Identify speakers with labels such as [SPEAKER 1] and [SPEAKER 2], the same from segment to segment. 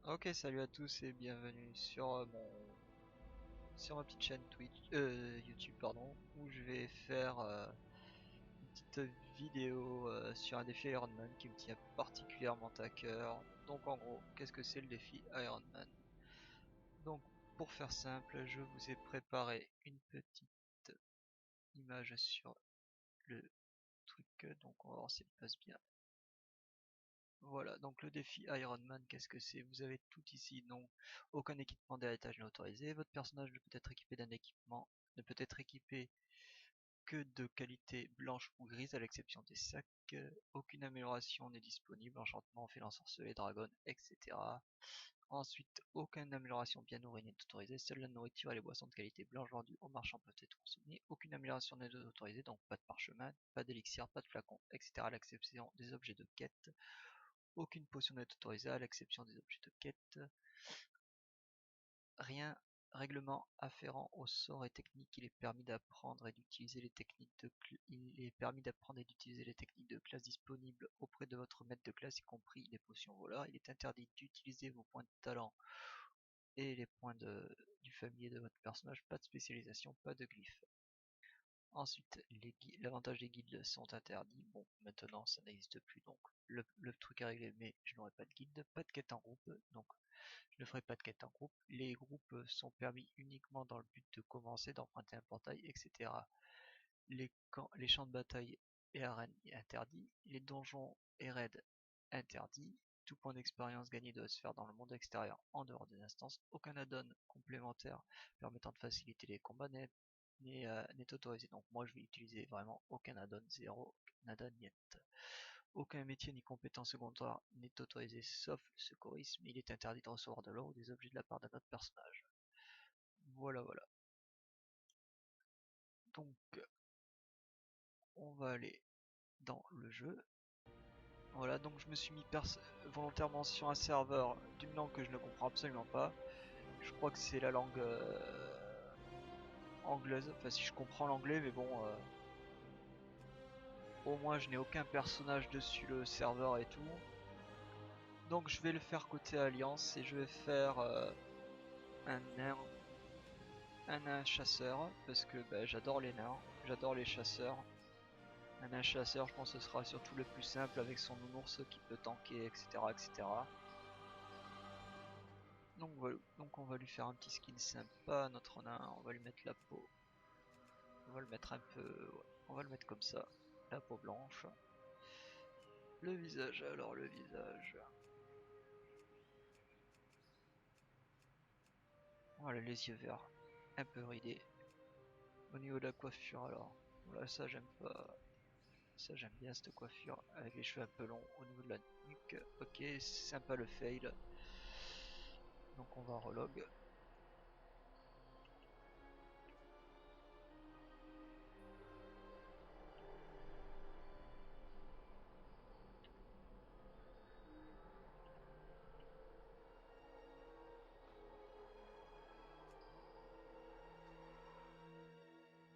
[SPEAKER 1] Ok, salut à tous et bienvenue sur sur ma petite chaîne Twitch, YouTube pardon, où je vais faire une petite vidéo sur un défi Ironman qui me tient particulièrement à cœur. Donc en gros, qu'est-ce que c'est le défi Ironman? Donc pour faire simple, je vous ai préparé une petite image sur le truc, donc on va voir si elle passe bien. Voilà, donc le défi Ironman, qu'est-ce que c'est? Vous avez tout ici, donc aucun équipement d'héritage n'est autorisé. Votre personnage ne peut être équipé d'un équipement, ne peut être équipé que de qualité blanche ou grise à l'exception des sacs. Aucune amélioration n'est disponible, enchantement, fée ensorcelé, dragon, etc. Ensuite, aucune amélioration bien nourrie n'est autorisée, seule la nourriture et les boissons de qualité blanche vendues aux marchands peuvent être consommées. Aucune amélioration n'est autorisée, donc pas de parchemin, pas d'élixir, pas de flacon, etc. à l'exception des objets de quête. Aucune potion n'est autorisée à l'exception des objets de quête. Rien règlement afférent aux sorts et techniques. Il est permis d'apprendre et d'utiliser les techniques de classe disponibles auprès de votre maître de classe, y compris les potions voleurs. Il est interdit d'utiliser vos points de talent et les points du familier de votre personnage. Pas de spécialisation, pas de glyphes. Ensuite, l'avantage des guildes sont interdits. Bon, maintenant ça n'existe plus, donc le truc est réglé, mais je n'aurai pas de guilde, pas de quête en groupe, donc je ne ferai pas de quête en groupe. Les groupes sont permis uniquement dans le but de commencer, d'emprunter un portail, etc. Les champs de bataille et arènes interdits. Les donjons et raids interdits. Tout point d'expérience gagné doit se faire dans le monde extérieur en dehors des instances. Aucun add-on complémentaire permettant de faciliter les combats n'est autorisé. Donc moi je vais utiliser vraiment aucun add-on, zéro, nada, niet. Aucun métier ni compétence secondaire n'est autorisé sauf le secourisme. Il est interdit de recevoir de l'or ou des objets de la part d'un autre personnage. Voilà, voilà. Donc on va aller dans le jeu. Voilà, donc je me suis mis volontairement sur un serveur d'une langue que je ne comprends absolument pas. Je crois que c'est la langue anglaise. Enfin, si je comprends l'anglais, mais bon, au moins je n'ai aucun personnage dessus le serveur et tout. Donc je vais le faire côté alliance et je vais faire un nain chasseur parce que bah, j'adore les nains, j'adore les chasseurs. Un nain chasseur, je pense que ce sera surtout le plus simple avec son nounours qui peut tanker, etc., etc. Donc voilà, donc on va lui faire un petit skin sympa à notre nain, on va lui mettre la peau, on va le mettre un peu, ouais, on va le mettre comme ça, la peau blanche. Le visage, alors le visage, voilà les yeux verts, un peu ridés. Au niveau de la coiffure alors, voilà ça j'aime pas, ça j'aime bien cette coiffure avec les cheveux un peu longs au niveau de la nuque. Ok, c'est sympa le fail. Donc on va relog.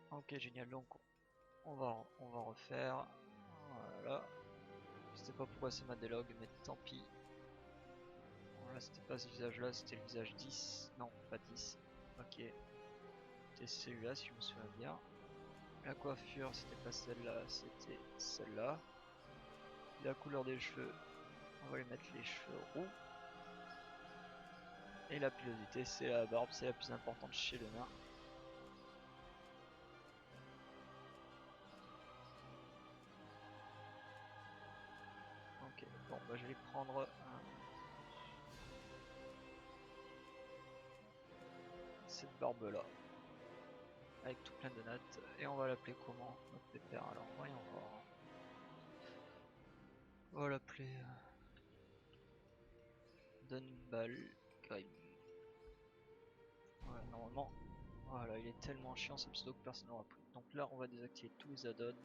[SPEAKER 1] Ok génial, donc on va refaire. Voilà. Je sais pas pourquoi ça m'a délog, mais tant pis. Voilà, c'était pas ce visage là, c'était le visage 10. Non, pas 10. Ok. C'était celui-là si je me souviens bien. La coiffure, c'était pas celle-là, c'était celle-là. La couleur des cheveux, on va lui mettre les cheveux roux. Et la pilosité, c'est la barbe, c'est la plus importante chez le nain. Ok, bon, bah je vais prendre cette barbe là, avec tout plein de notes, et on va l'appeler comment notre pépère? Alors, voyons voir. On va l'appeler Dunball Grim. Voilà, normalement, voilà, il est tellement chiant ce pseudo que personne n'aura pris. Donc là, on va désactiver tous les add-ons.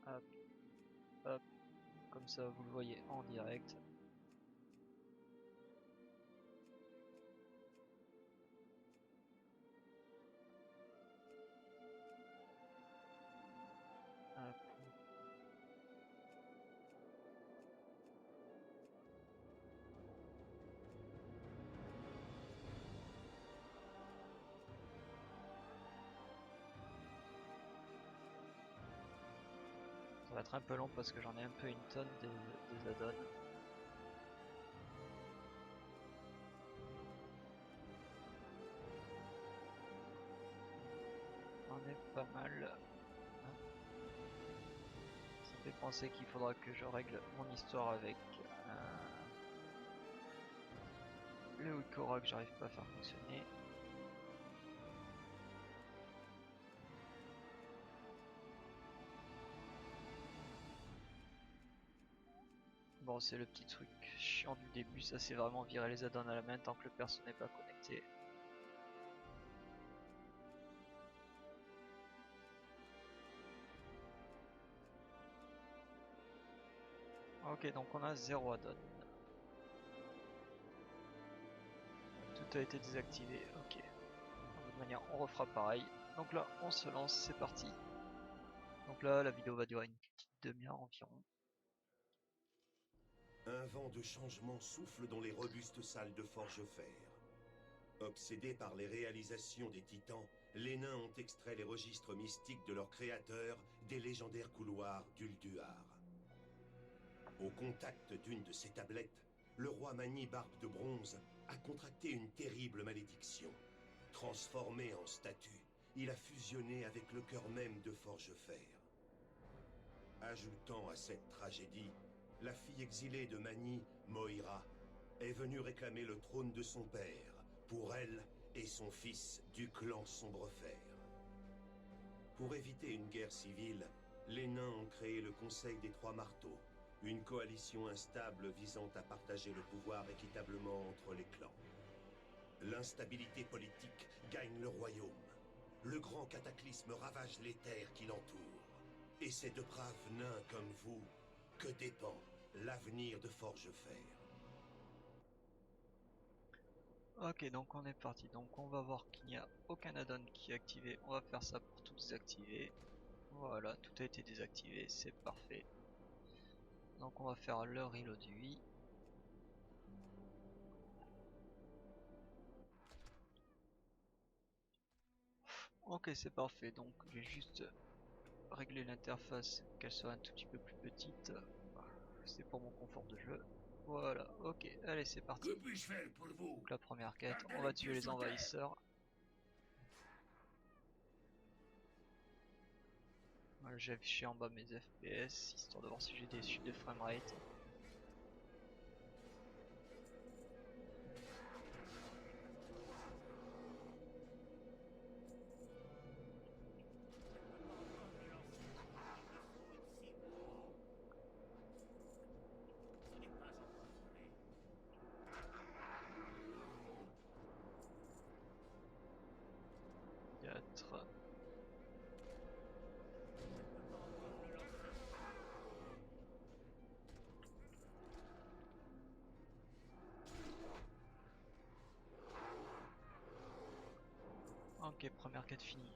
[SPEAKER 1] Hop, hop, comme ça vous le voyez en direct. Hop. va être un peu long parce que j'en ai un peu une tonne des add-ons. On est pas mal. Ça fait penser qu'il faudra que je règle mon histoire avec le Wikora que j'arrive pas à faire fonctionner. Bon, c'est le petit truc chiant du début, ça c'est vraiment virer les add-ons à la main tant que le perso n'est pas connecté. Ok, donc on a 0 add-on. Tout a été désactivé, ok. De toute manière, on refera pareil. Donc là, on se lance, c'est parti. Donc là, la vidéo va durer une petite demi-heure environ.
[SPEAKER 2] Un vent de changement souffle dans les robustes salles de forge-fer. Obsédés par les réalisations des titans, les nains ont extrait les registres mystiques de leurs créateurs des légendaires couloirs d'Ulduar. Au contact d'une de ces tablettes, le roi Mani Barbe de Bronze a contracté une terrible malédiction. Transformé en statue, il a fusionné avec le cœur même de Forge-Fer. Ajoutant à cette tragédie, la fille exilée de Mani, Moira, est venue réclamer le trône de son père, pour elle et son fils du clan Sombrefer. Pour éviter une guerre civile, les nains ont créé le Conseil des Trois Marteaux, une coalition instable visant à partager le pouvoir équitablement entre les clans. L'instabilité politique gagne le royaume. Le grand cataclysme ravage les terres qui l'entourent. Et c'est de braves nains comme vous que dépend l'avenir de Forge-Fer.
[SPEAKER 1] Ok, donc on est parti. Donc on va voir qu'il n'y a aucun add-on qui est activé. On va faire ça pour tout désactiver. Voilà, tout a été désactivé, c'est parfait. Donc on va faire le reload UI. Ok, c'est parfait. Donc je vais juste régler l'interface, qu'elle soit un tout petit peu plus petite. C'est pour mon confort de jeu. Voilà, ok, allez c'est parti.
[SPEAKER 3] Que puis-je faire pour vous?
[SPEAKER 1] Donc la première quête,
[SPEAKER 3] Gardez
[SPEAKER 1] on
[SPEAKER 3] les
[SPEAKER 1] va tuer
[SPEAKER 3] pieds
[SPEAKER 1] les
[SPEAKER 3] sur terre.
[SPEAKER 1] envahisseurs. Voilà, j'ai affiché en bas mes FPS, histoire de voir si j'ai des chutes de framerate. Quatre. Ok, première quête finie.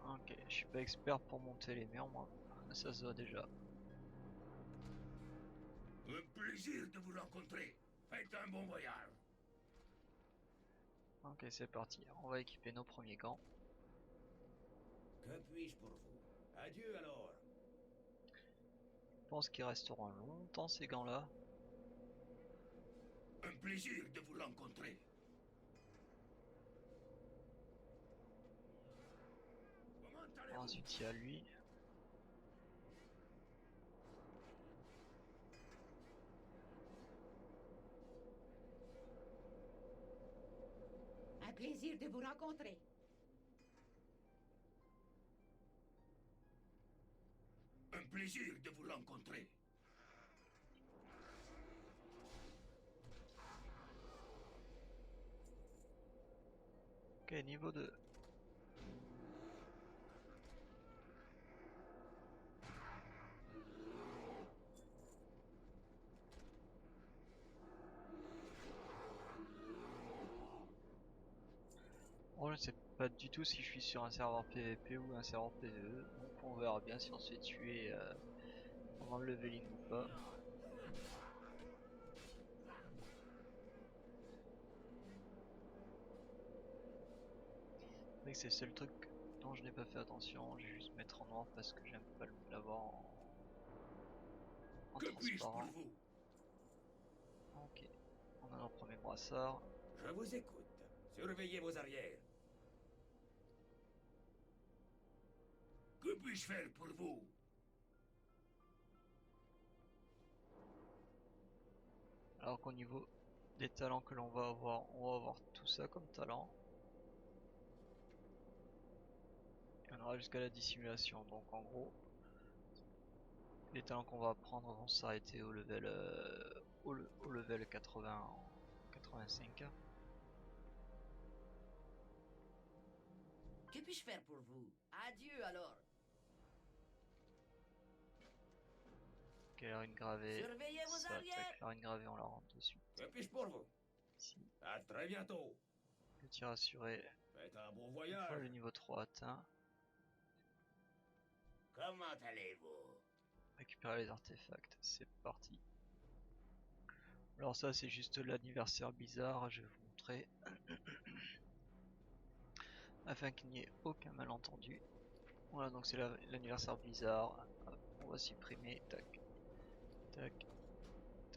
[SPEAKER 1] Ok, je suis pas expert pour monter les murs moi, ça se voit déjà.
[SPEAKER 3] Un plaisir de vous rencontrer. Faites un bon voyage.
[SPEAKER 1] Ok, c'est parti, on va équiper nos premiers gants.
[SPEAKER 4] Que puis-je pour vous? Adieu alors.
[SPEAKER 1] Je pense qu'ils resteront longtemps ces gants là.
[SPEAKER 3] Un plaisir de vous rencontrer. Comment allez-vous?
[SPEAKER 1] Ensuite il y a lui.
[SPEAKER 5] Un plaisir de vous rencontrer.
[SPEAKER 3] Un plaisir de vous rencontrer.
[SPEAKER 1] Ok, niveau 2. Bon, je ne sais pas du tout si je suis sur un serveur PVP ou un serveur PVE, donc on verra bien si on se fait tuer pendant le leveling ou pas. vrai que c'est le seul truc dont je n'ai pas fait attention. Je vais juste mettre en noir parce que j'aime pas l'avoir en
[SPEAKER 3] Que puis-je pour
[SPEAKER 1] transparent.
[SPEAKER 3] vous?
[SPEAKER 1] Ok, on a nos premiers brassards.
[SPEAKER 4] Je vous écoute. Surveillez vos arrières.
[SPEAKER 3] Que puis-je faire pour vous?
[SPEAKER 1] Alors qu'au niveau des talents que l'on va avoir, on va avoir tout ça comme talent. Et on aura jusqu'à la dissimulation. Donc en gros, les talents qu'on va apprendre vont s'arrêter au level, au level 80, 85.
[SPEAKER 5] Que puis-je faire pour vous? Adieu alors.
[SPEAKER 1] Clairine gravée,
[SPEAKER 5] Surveillez vos
[SPEAKER 1] ça
[SPEAKER 5] arrières.
[SPEAKER 1] attaque clarine gravée, on la rentre dessus.
[SPEAKER 4] Que puis-je pour vous?
[SPEAKER 1] Ici,
[SPEAKER 4] À très bientôt.
[SPEAKER 1] le tir assuré.
[SPEAKER 4] Faites un bon
[SPEAKER 1] Une fois le
[SPEAKER 4] voyage.
[SPEAKER 1] niveau 3 atteint,
[SPEAKER 3] Comment allez-vous?
[SPEAKER 1] récupérer les artefacts, c'est parti. Alors ça c'est juste l'anniversaire bizarre, je vais vous montrer. Afin qu'il n'y ait aucun malentendu. Voilà, donc c'est l'anniversaire bizarre. Hop, on va supprimer, tac, tac,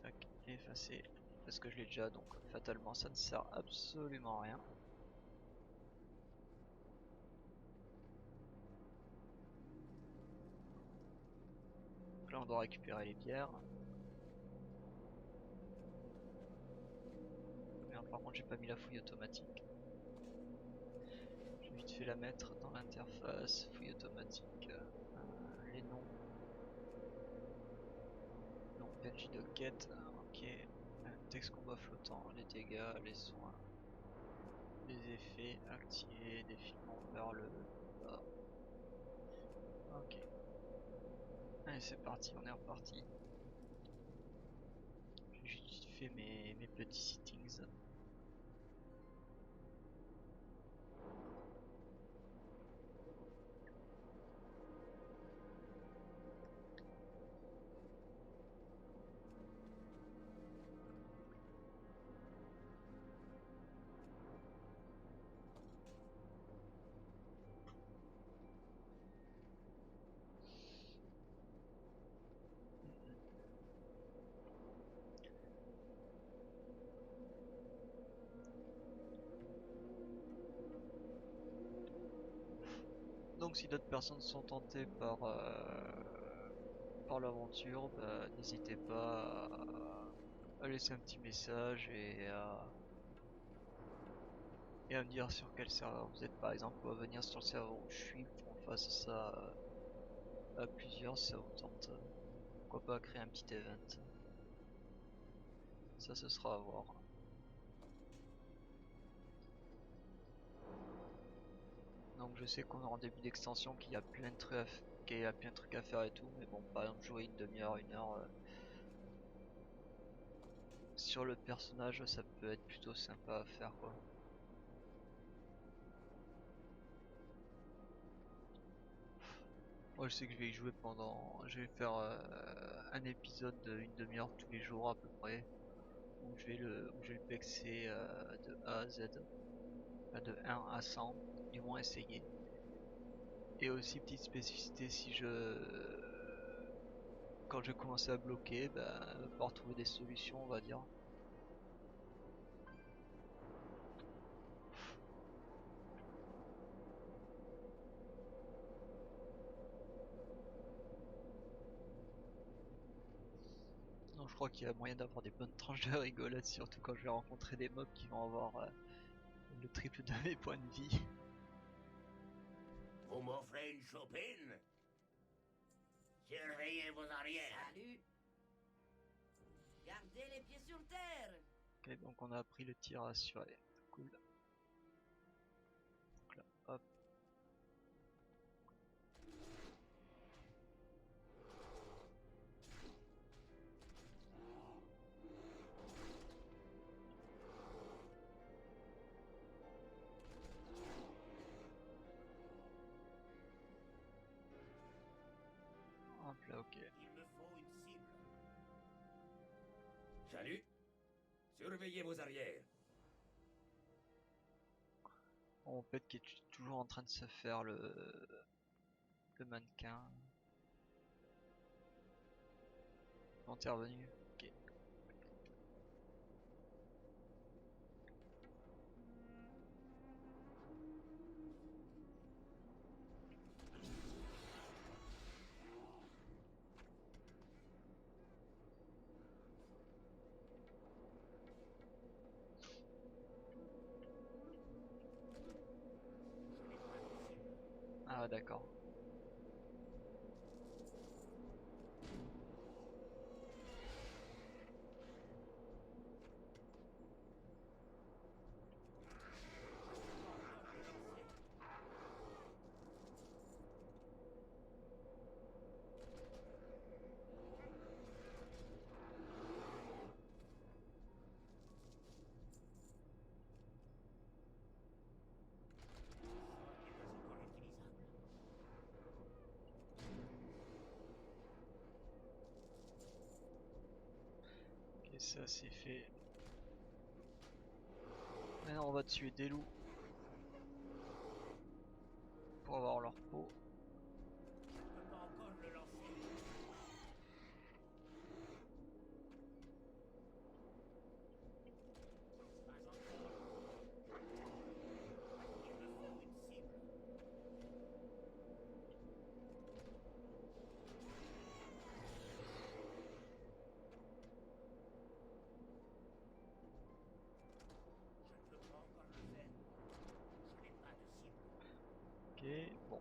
[SPEAKER 1] tac, et effacer. Parce que je l'ai déjà, donc fatalement ça ne sert absolument à rien. Donc là on doit récupérer les bières. Merde, par contre j'ai pas mis la fouille automatique. Je vais vite fait la mettre dans l'interface, fouille automatique, les noms. Non, PNJ de quête, ok. Texte combat flottant, les dégâts, les soins, les effets, activés, défilement vers le bas. Ok. Allez c'est parti, on est reparti. J'ai juste fait mes petits settings. Donc si d'autres personnes sont tentées par l'aventure, bah, n'hésitez pas à laisser un petit message et à me dire sur quel serveur vous êtes par exemple, ou à venir sur le serveur où je suis pour qu'on fasse ça à plusieurs si ça vous tente. Pourquoi pas créer un petit event. Ça ce sera à voir. Donc je sais qu'on est en début d'extension, qu'il y a plein de trucs à faire et tout, mais bon par exemple jouer une demi-heure, une heure sur le personnage ça peut être plutôt sympa à faire quoi. Moi je sais que je vais y jouer je vais faire un épisode d'une demi-heure tous les jours à peu près, où je vais le pexer de A à Z, enfin, de 1 à 100, du moins essayer. Et aussi petite spécificité, quand je commence à bloquer, bah, va falloir trouver des solutions on va dire. Donc je crois qu'il y a moyen d'avoir des bonnes tranches de rigolade, surtout quand je vais rencontrer des mobs qui vont avoir le triple de mes points de vie.
[SPEAKER 3] Vous m'offrez une chopine? Surveillez vos arrières.
[SPEAKER 5] Salut. Gardez les pieds sur terre.
[SPEAKER 1] Ok, donc on a appris le tir assuré. Cool. Donc là, hop. Hop là, ok.
[SPEAKER 3] Il me faut une cible.
[SPEAKER 4] Salut. Surveillez vos arrières.
[SPEAKER 1] Mon pet qui est toujours en train de se faire le mannequin. Intervenu. Ok. Ah d'accord. Ok, ça c'est fait. Maintenant on va tuer des loups pour avoir leur peau.
[SPEAKER 4] Je peux pas encore le lancer. Pas encore. Il me faut une cible. Je ne peux pas encore le faire. Je n'ai pas de cible.
[SPEAKER 1] Ok, bon.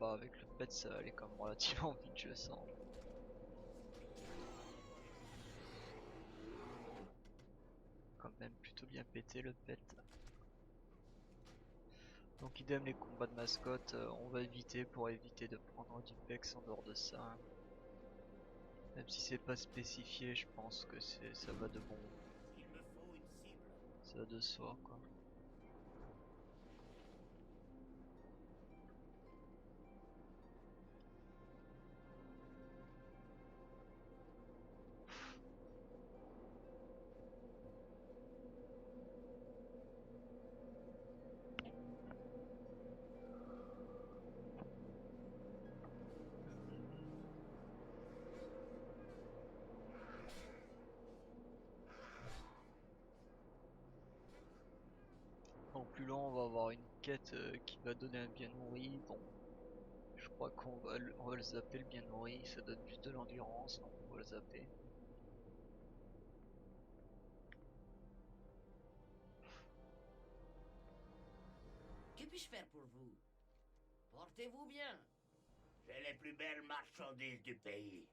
[SPEAKER 1] Bah avec le pet ça allait comme relativement vite je sens. Quand même plutôt bien pété le pet. Donc idem les combats de mascotte, on va éviter pour éviter de prendre du pex en dehors de ça. Même si c'est pas spécifié, je pense que ça va de bon,
[SPEAKER 4] Il me faut une cible.
[SPEAKER 1] ça va de soi quoi. Donc plus loin on va avoir une quête qui va donner un bien nourri. Bon, je crois on va le zapper le bien nourri, ça donne plus de l'endurance, donc on va le zapper.
[SPEAKER 5] Que puis-je faire pour vous? Portez-vous bien.
[SPEAKER 4] J'ai les plus belles marchandises du pays.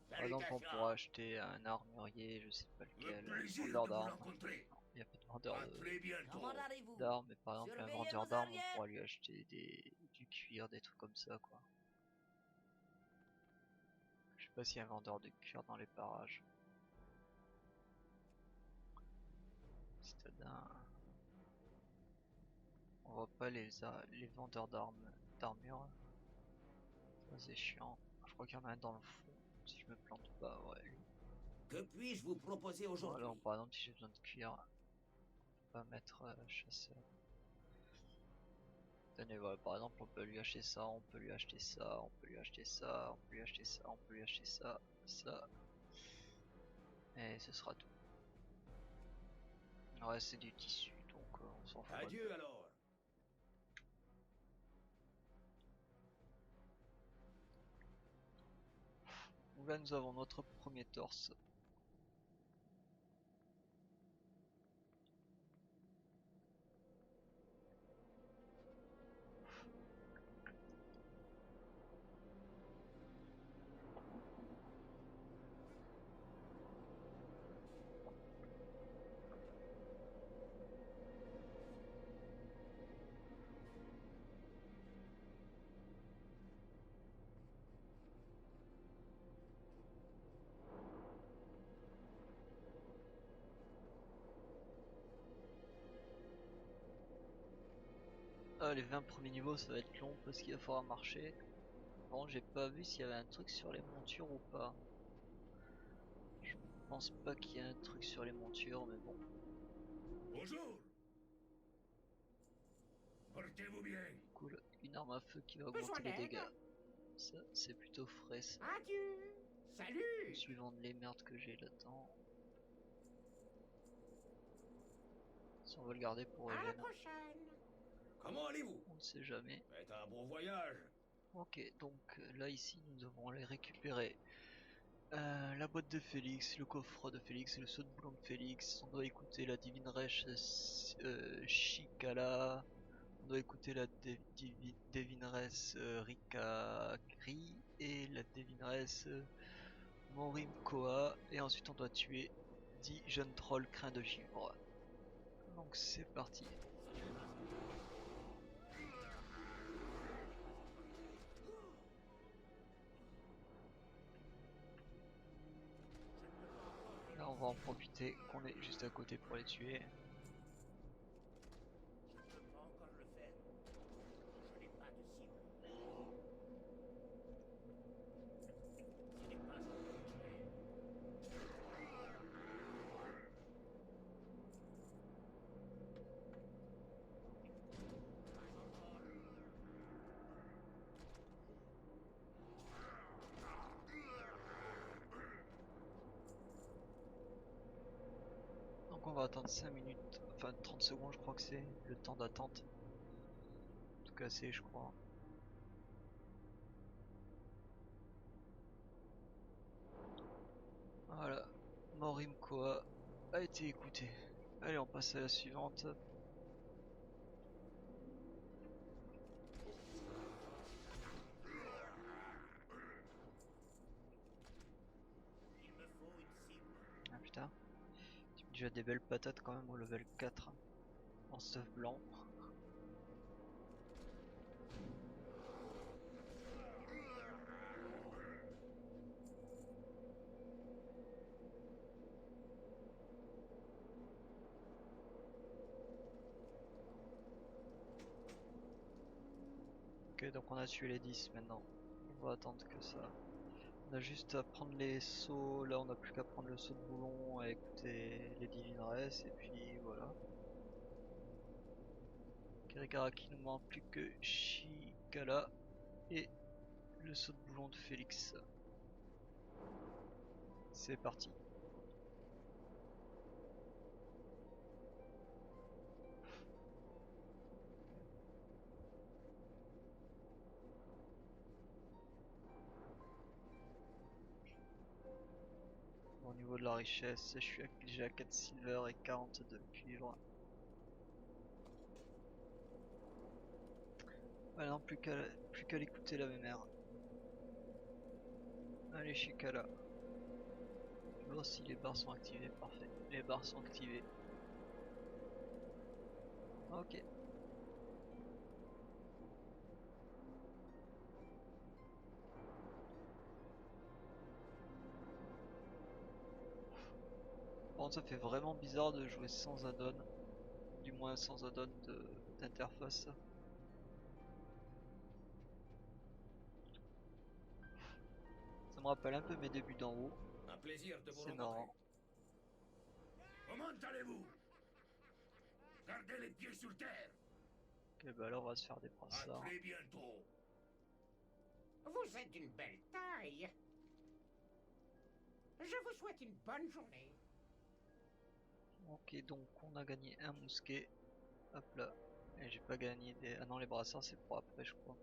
[SPEAKER 1] Par exemple on
[SPEAKER 4] Salutations.
[SPEAKER 1] pourra acheter un armurier, je sais pas
[SPEAKER 3] Le
[SPEAKER 1] lequel, un
[SPEAKER 3] plaisir
[SPEAKER 1] vendeur
[SPEAKER 3] de vous
[SPEAKER 1] d'armes.
[SPEAKER 3] rencontrer.
[SPEAKER 1] Non, il n'y a pas de vendeur
[SPEAKER 3] À très bientôt.
[SPEAKER 5] Comment allez-vous?
[SPEAKER 1] d'armes, mais par exemple un
[SPEAKER 5] Surveillez
[SPEAKER 1] vendeur
[SPEAKER 5] vos
[SPEAKER 1] d'armes on
[SPEAKER 5] arrières.
[SPEAKER 1] pourra lui acheter du cuir, des trucs comme ça quoi. Je sais pas s'il y a un vendeur de cuir dans les parages. Citadin. On voit pas les vendeurs d'armure. Ça c'est chiant. Je crois qu'il y en a un dans le fond, si je me plante pas, ouais lui.
[SPEAKER 4] Que puis-je vous proposer aujourd'hui?
[SPEAKER 1] Voilà, donc, par exemple si j'ai besoin de cuir, on va mettre chasseur. Tenez, voilà, par exemple on peut lui acheter ça, on peut lui acheter ça, on peut lui acheter ça, on peut lui acheter ça, on peut lui acheter ça, ça. Et ce sera tout. Ouais, c'est du tissu, donc on s'en fout un peu.
[SPEAKER 4] Adieu alors.
[SPEAKER 1] Donc là nous avons notre premier torse. Ah, les 20 premiers niveaux ça va être long parce qu'il va falloir marcher. Bon, j'ai pas vu s'il y avait un truc sur les montures ou pas. Je pense pas qu'il y ait un truc sur les montures, mais bon.
[SPEAKER 3] Bonjour. Portez-vous bien.
[SPEAKER 1] Cool, une arme à feu qui va
[SPEAKER 4] Besoin
[SPEAKER 1] augmenter les
[SPEAKER 4] d'aide?
[SPEAKER 1] dégâts. Ça, c'est plutôt frais ça.
[SPEAKER 4] Adieu. Salut.
[SPEAKER 1] Suivant les merdes que j'ai là-dedans. Si on va le garder pour
[SPEAKER 4] À la
[SPEAKER 1] Eugène,
[SPEAKER 4] prochaine.
[SPEAKER 3] Comment allez-vous?
[SPEAKER 1] on ne sait jamais.
[SPEAKER 3] Faites un bon voyage.
[SPEAKER 1] Ok, donc là ici nous devons aller récupérer la boîte de Félix, le coffre de Félix et le saut de boulon de Félix. On doit écouter la divine rêche Shikala. On doit écouter la divineresse Rikari et la divineresse Morim Koa. Et ensuite on doit tuer 10 jeunes trolls craints de givre. Donc c'est parti. Là on va en profiter qu'on est juste à côté pour les tuer.
[SPEAKER 4] Je ne peux pas encore le faire. Je n'ai pas de cible. Ce n'est pas encore tué.
[SPEAKER 1] Donc on va attendre 5 minutes, enfin 30 secondes je crois que c'est le temps d'attente. En tout cas c'est je crois. Voilà, Morim Koa a été écouté. Allez on passe à la suivante.
[SPEAKER 4] Il me faut une cible.
[SPEAKER 1] Ah putain, déjà des belles patates quand même au level 4 en stuff blanc. Ok, donc on a tué les 10 maintenant. On va attendre que ça. On a juste à prendre les sauts. Là, on n'a plus qu'à prendre le saut de boulon, à écouter les divineresses, et puis voilà. Kirikaraki nous manque plus que Shikala et le saut de boulon de Félix. C'est parti. Au niveau de la richesse, je suis déjà à 4 silver et 42 cuivre. Voilà, non, plus qu'à l'écouter la mémère. Allez, Shikala. Je vois si les barres sont activées, parfait. Les barres sont activées. Ok. Bon, ça fait vraiment bizarre de jouer sans add-on. Du moins sans add-on d'interface. Ça me rappelle un peu mes débuts d'en haut.
[SPEAKER 3] Un plaisir de vous
[SPEAKER 1] C'est
[SPEAKER 3] rencontrer.
[SPEAKER 1] marrant.
[SPEAKER 3] Comment allez-vous? Gardez les pieds sur terre.
[SPEAKER 1] Ok, bah là on va se faire des
[SPEAKER 3] À
[SPEAKER 1] brassards.
[SPEAKER 3] très bientôt.
[SPEAKER 4] Vous êtes d'une belle taille. Je vous souhaite une bonne journée.
[SPEAKER 1] Ok, donc on a gagné un mousquet. Hop là. Et j'ai pas gagné des... Ah non, les brassards c'est pour après je crois.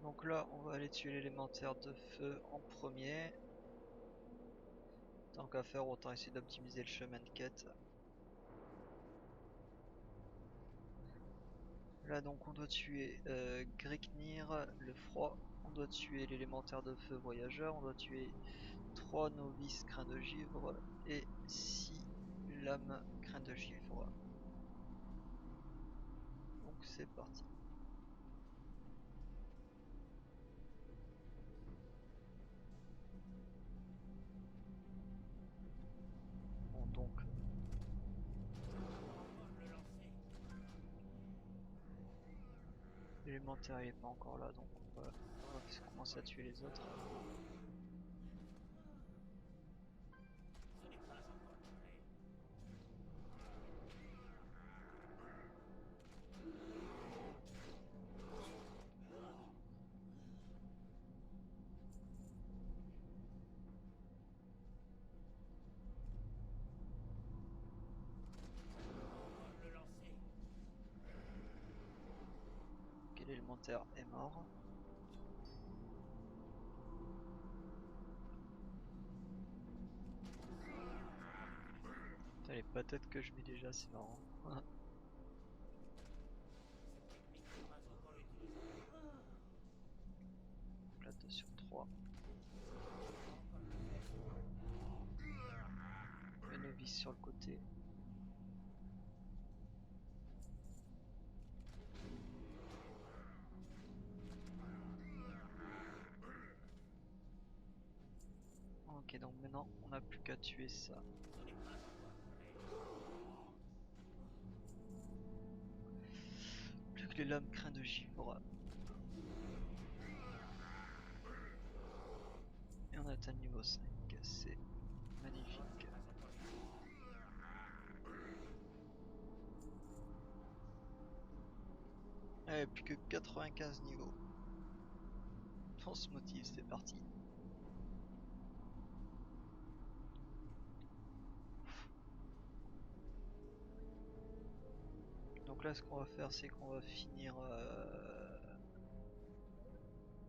[SPEAKER 1] Donc là on va aller tuer l'élémentaire de feu en premier. Tant qu'à faire, autant essayer d'optimiser le chemin de quête. Là donc on doit tuer Greknir, le froid. On doit tuer l'élémentaire de feu voyageur. On doit tuer 3 novices craints de givre et 6 lames craints de givre. Donc c'est parti. Bon donc l'élémentaire il est pas encore là donc on va commencer à tuer les autres. Hunter est mort. Putain, les patates que je mets déjà, c'est marrant. Là, 2 sur 3. Le novice sur le côté. Ok, donc maintenant on n'a plus qu'à tuer ça. Plus que les lames crin de givre. Et on atteint le niveau 5, c'est magnifique. Allez, plus que 95 niveaux. On se motive, c'est parti. Donc là, ce qu'on va faire, c'est qu'on va finir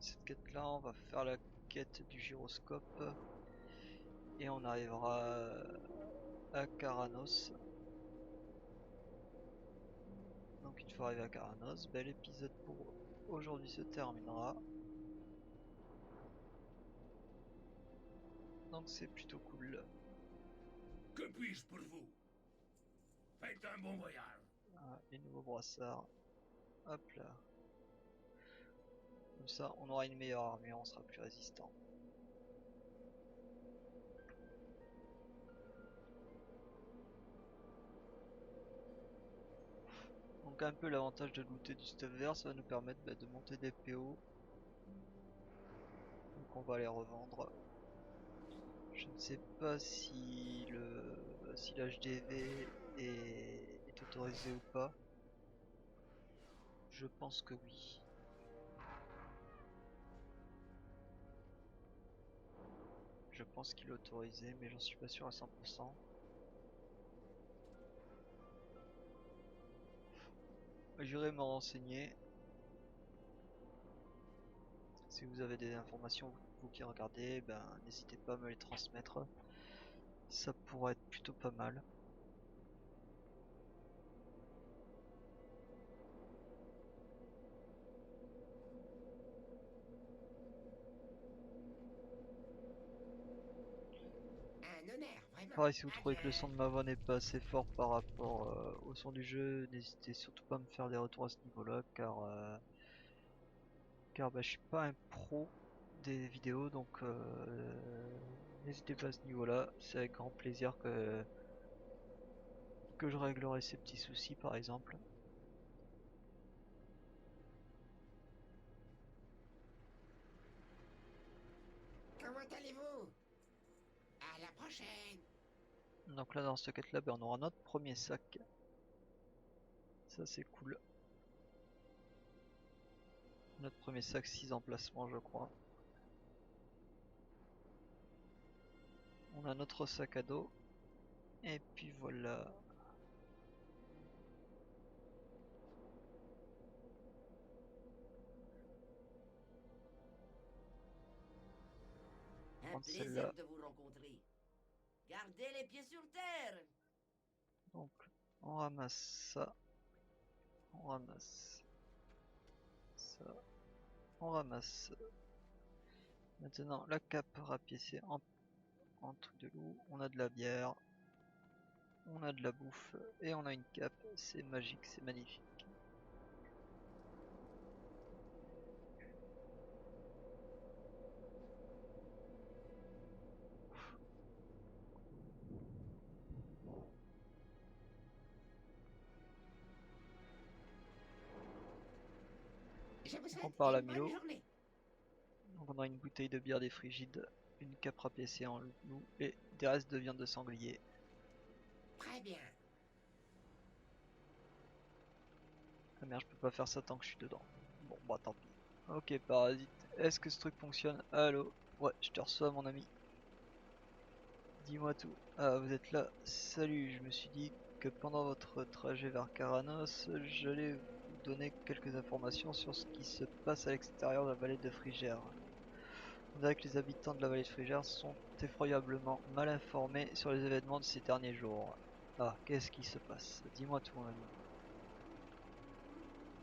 [SPEAKER 1] cette quête là. On va faire la quête du gyroscope et on arrivera à Kharanos. Donc une fois arrivé à Kharanos, ben, l'épisode pour aujourd'hui se terminera. Donc c'est plutôt cool.
[SPEAKER 3] Que puis-je pour vous? Faites un bon voyage.
[SPEAKER 1] Ah, les nouveaux brassards. Hop là. Comme ça, on aura une meilleure armure, on sera plus résistant. Donc un peu l'avantage de looter du stuff vert, ça va nous permettre de monter des PO. Donc on va les revendre. Je ne sais pas si l'HDV est autorisé ou pas. Je pense que oui. Je pense qu'il est autorisé, mais j'en suis pas sûr à 100%. J'irai me renseigner. Si vous avez des informations, vous qui regardez, ben n'hésitez pas à me les transmettre. Ça pourrait être plutôt pas mal. Pareil, si vous trouvez que le son de ma voix n'est pas assez fort par rapport au son du jeu, n'hésitez surtout pas à me faire des retours à ce niveau-là, car je suis pas un pro des vidéos, donc n'hésitez pas à ce niveau-là. C'est avec grand plaisir que je réglerai ces petits soucis, par exemple.
[SPEAKER 5] Comment allez-vous? À la prochaine.
[SPEAKER 1] Donc là, dans cette quête-là, ben, on aura notre premier sac. Ça, c'est cool. Notre premier sac, 6 emplacements, je crois. On a notre sac à dos. Et puis voilà.
[SPEAKER 5] Un
[SPEAKER 1] Prendre
[SPEAKER 5] plaisir
[SPEAKER 1] celle-là.
[SPEAKER 5] de vous rencontrer. Gardez les pieds sur terre.
[SPEAKER 1] Donc, on ramasse ça. On ramasse ça. On ramasse. Maintenant, la cape rapiécée en truc de loup. On a de la bière. On a de la bouffe. Et on a une cape. C'est magique, c'est magnifique.
[SPEAKER 5] Je vous
[SPEAKER 1] On
[SPEAKER 5] souhaite
[SPEAKER 1] part à la
[SPEAKER 5] une bonne
[SPEAKER 1] Milo.
[SPEAKER 5] journée.
[SPEAKER 1] Donc on a une bouteille de bière des frigides, une cape rapiécée en loup et des restes de viande de sanglier.
[SPEAKER 5] Très bien.
[SPEAKER 1] Ah merde, je peux pas faire ça tant que je suis dedans. Bon, bah tant pis. Ok, parasite. Est-ce que ce truc fonctionne? Allô? Ouais, je te reçois, mon ami. Dis-moi tout. Ah, vous êtes là. Salut, je me suis dit que pendant votre trajet vers Kharanos, j'allais vous donner quelques informations sur ce qui se passe à l'extérieur de la vallée de Frigère. On dirait que les habitants de la vallée de Frigère sont effroyablement mal informés sur les événements de ces derniers jours. Ah, qu'est-ce qui se passe? Dis-moi tout, mon ami.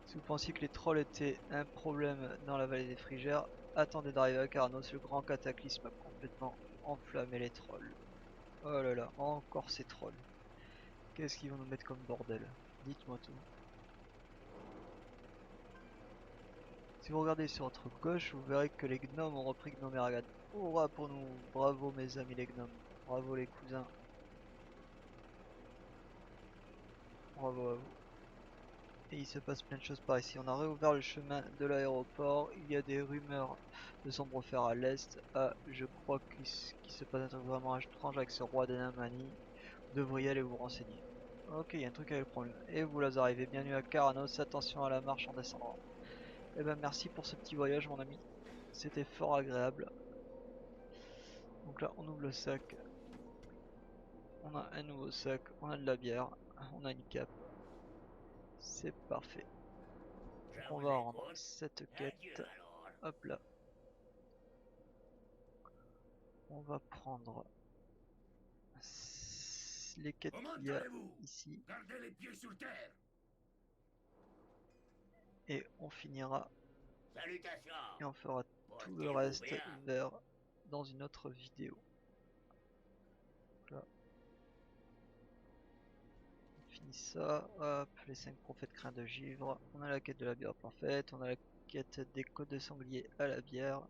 [SPEAKER 1] Si vous pensiez que les trolls étaient un problème dans la vallée des Frigères, attendez d'arriver à Caranos, le grand cataclysme a complètement enflammé les trolls. Oh là là, encore ces trolls. Qu'est-ce qu'ils vont nous mettre comme bordel? Dites-moi tout. Si vous regardez sur votre gauche, vous verrez que les gnomes ont repris Gnomeragan. Hurrah pour nous! Bravo mes amis les gnomes. Bravo les cousins. Bravo à vous. Et il se passe plein de choses par ici. On a réouvert le chemin de l'aéroport. Il y a des rumeurs de sombrefer à l'est. Ah, je crois qu'il se passe un truc vraiment étrange avec ce roi d'Anamani. Vous devriez aller vous renseigner. Ok, il y a un truc avec le problème. Et vous là arrivez. Bienvenue à Caranos. Attention à la marche en descendant. Eh ben merci pour ce petit voyage mon ami. C'était fort agréable. Donc là on ouvre le sac. On a un nouveau sac. On a de la bière. On a une cape. C'est parfait.
[SPEAKER 4] Je
[SPEAKER 1] On
[SPEAKER 4] vous
[SPEAKER 1] va rendre
[SPEAKER 4] écoute.
[SPEAKER 1] cette
[SPEAKER 4] Adieu
[SPEAKER 1] quête.
[SPEAKER 4] alors.
[SPEAKER 1] Hop là. On va prendre les quêtes
[SPEAKER 3] Comment
[SPEAKER 1] qu'il y a
[SPEAKER 3] allez-vous?
[SPEAKER 1] ici.
[SPEAKER 3] Gardez les pieds sur terre.
[SPEAKER 1] Et on finira.
[SPEAKER 4] Salutations.
[SPEAKER 1] Et on fera tout le
[SPEAKER 4] Portez-vous
[SPEAKER 1] reste
[SPEAKER 4] bien.
[SPEAKER 1] dans une autre vidéo. Donc là. On finit ça. Hop, les 5 prophètes crins de givre. On a la quête de la bière parfaite. On a la quête des côtes de sanglier à la bière.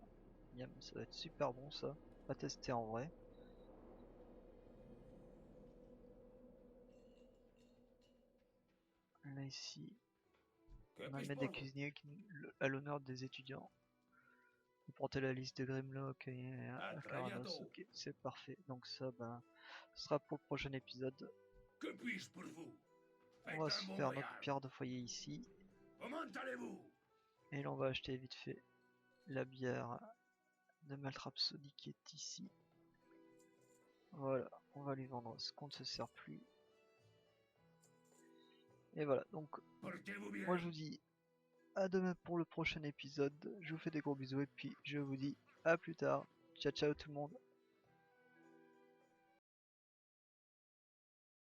[SPEAKER 1] Miam, ça va être super bon ça. À tester en vrai. Là ici,
[SPEAKER 3] Que
[SPEAKER 1] on a le
[SPEAKER 3] puis-je
[SPEAKER 1] maître
[SPEAKER 3] pour
[SPEAKER 1] des
[SPEAKER 3] vous?
[SPEAKER 1] cuisiniers à l'honneur des étudiants. Vous portez la liste de Grimlock et
[SPEAKER 3] À
[SPEAKER 1] à
[SPEAKER 3] très
[SPEAKER 1] Caranos.
[SPEAKER 3] bientôt.
[SPEAKER 1] Ok, c'est parfait. Donc ça, ben, ce sera pour le prochain épisode.
[SPEAKER 3] Que puis-je pour vous?
[SPEAKER 1] On
[SPEAKER 3] Faites
[SPEAKER 1] va
[SPEAKER 3] un
[SPEAKER 1] se
[SPEAKER 3] bon
[SPEAKER 1] faire notre
[SPEAKER 3] voyage.
[SPEAKER 1] pierre de foyer ici.
[SPEAKER 3] Comment allez-vous?
[SPEAKER 1] Et là, on va acheter vite fait la bière de Maltrapsody qui est ici. Voilà, on va lui vendre ce qu'on ne se sert plus. Et voilà, donc
[SPEAKER 3] Portez-vous bien.
[SPEAKER 1] moi je vous dis à demain pour le prochain épisode. Je vous fais des gros bisous et puis je vous dis à plus tard. Ciao ciao tout le monde.